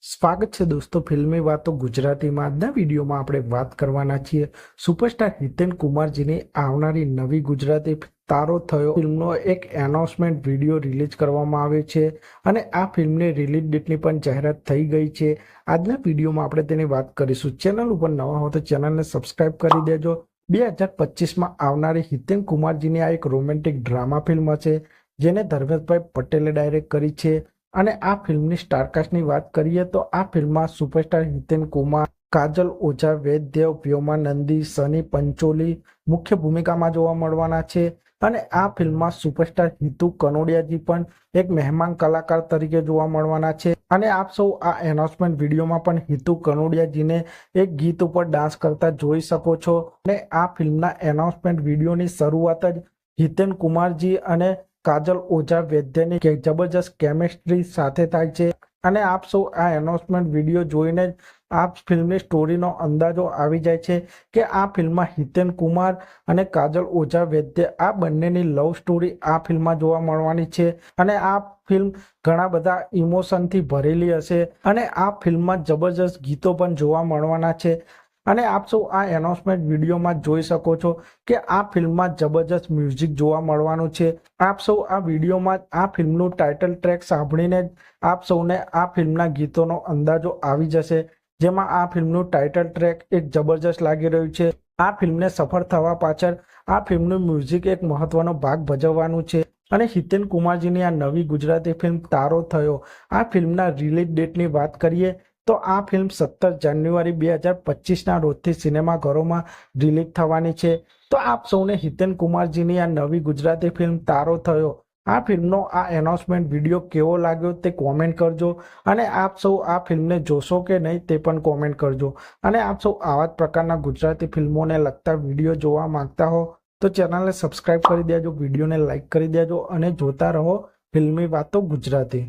સ્વાગત છે દોસ્તો ફિલ્મી વાતો ગુજરાતીમાં। આજના વિડીયોમાં આપણે વાત કરવાના છીએ સુપરસ્ટાર હિતેન કુમારજીની આવનારી નવી ગુજરાતી તારો થયો ફિલ્મનો એક એનાઉન્સમેન્ટ વિડીયો રિલીઝ કરવામાં આવ્યો છે અને આ ફિલ્મની રિલીઝ ડેટની પણ જાહેરાત થઈ ગઈ છે। આજના વિડીયોમાં આપણે તેની વાત કરીશું। ચેનલ ઉપર નવા હો તો ચેનલને સબસ્ક્રાઇબ કરી દેજો। 2025માં આવનારી હિતેન કુમારજીની આ એક રોમેન્ટિક ડ્રામા ફિલ્મ છે જેને ધર્મેશભાઈ પટેલે ડાયરેક્ટ કરી છે। અને આ ફિલ્મની સ્ટારકાસ્ટની વાત કરીએ તો આ ફિલ્મમાં સુપરસ્ટાર હિતેન કુમાર, કાજલ ઓઝા, વૈદ્ય, વ્યોમા નંદી, સની પંચોલી મુખ્ય ભૂમિકામાં જોવા મળવાના છે। અને આ ફિલ્મમાં સુપરસ્ટાર હિતુ કનોડિયાજી પણ એક મહેમાન કલાકાર તરીકે જોવા મળવાના છે। અને આપ સૌ આ એનાઉન્સમેન્ટ વિડીયોમાં પણ હિતુ કનોડિયાજીને એક ગીત ઉપર ડાન્સ કરતા જોઈ શકો છો। અને આ ફિલ્મના એનાઉન્સમેન્ટ વિડીયોની શરૂઆત જ હિતેન કુમારજી અને કાજલ ઓઝા વૈદ્યની જબરજસ્ત કેમિસ્ટ્રી સાથે થાય છે। અને આપ સૌ આ એનાઉન્સમેન્ટ વિડીયો જોઈને જ આ ફિલ્મની સ્ટોરીનો અંદાજો આવી જાય છે કે આ ફિલ્મમાં હિતેન કુમાર અને કાજલ ઓઝા વૈદ્ય આ બંનેની લવ સ્ટોરી આ ફિલ્મમાં જોવા મળવાની છે। અને આ ફિલ્મ ઘણા બધા ઇમોશનથી ભરેલી હશે અને આ ફિલ્મમાં જબરજસ્ત ગીતો પણ જોવા મળવાના છે। અને આપ સૌ આ એનાઉન્સમેન્ટ વિડીયોમાં જોઈ શકો છો કે આ ફિલ્મમાં જબરજસ્ત મ્યુઝિક જોવા મળવાનું છે। આપ સૌ આ વિડીયોમાં આ ફિલ્મનું ટાઇટલ ટ્રેક સાંભળીને જ આપ સૌને આ ફિલ્મના ગીતોનો અંદાજો આવી જશે, જેમાં આ ફિલ્મનું ટાઇટલ ટ્રેક એક જબરજસ્ત લાગી રહ્યું છે। આ ફિલ્મને સફળ થવા પાછળ આ ફિલ્મનું મ્યુઝિક એક મહત્વનો ભાગ ભજવવાનું છે। અને હિતેન કુમારજીની આ નવી ગુજરાતી ફિલ્મ તારો થયો આ ફિલ્મના રિલીઝ ડેટની વાત કરીએ તો આ ફિલ્મ 17 જાન્યુઆરી 2025ના રોજથી સિનેમાઘરોમાં રિલીઝ થવાની છે। તો આપ સૌને હિતેન કુમારજીની આ નવી ગુજરાતી ફિલ્મ તારો થયો આ ફિલ્મનો આ એનાઉન્સમેન્ટ વિડીયો કેવો લાગ્યો તે કોમેન્ટ કરજો। અને આપ સૌ આ ફિલ્મને જોશો કે નહીં તે પણ કોમેન્ટ કરજો। અને આપ સૌ આવા જ પ્રકારના ગુજરાતી ફિલ્મોને લગતા વિડીયો જોવા માંગતા હો તો ચેનલને સબસ્ક્રાઇબ કરી દેજો, વિડીયોને લાઇક કરી દેજો અને જોતા રહો ફિલ્મી વાતો ગુજરાતી।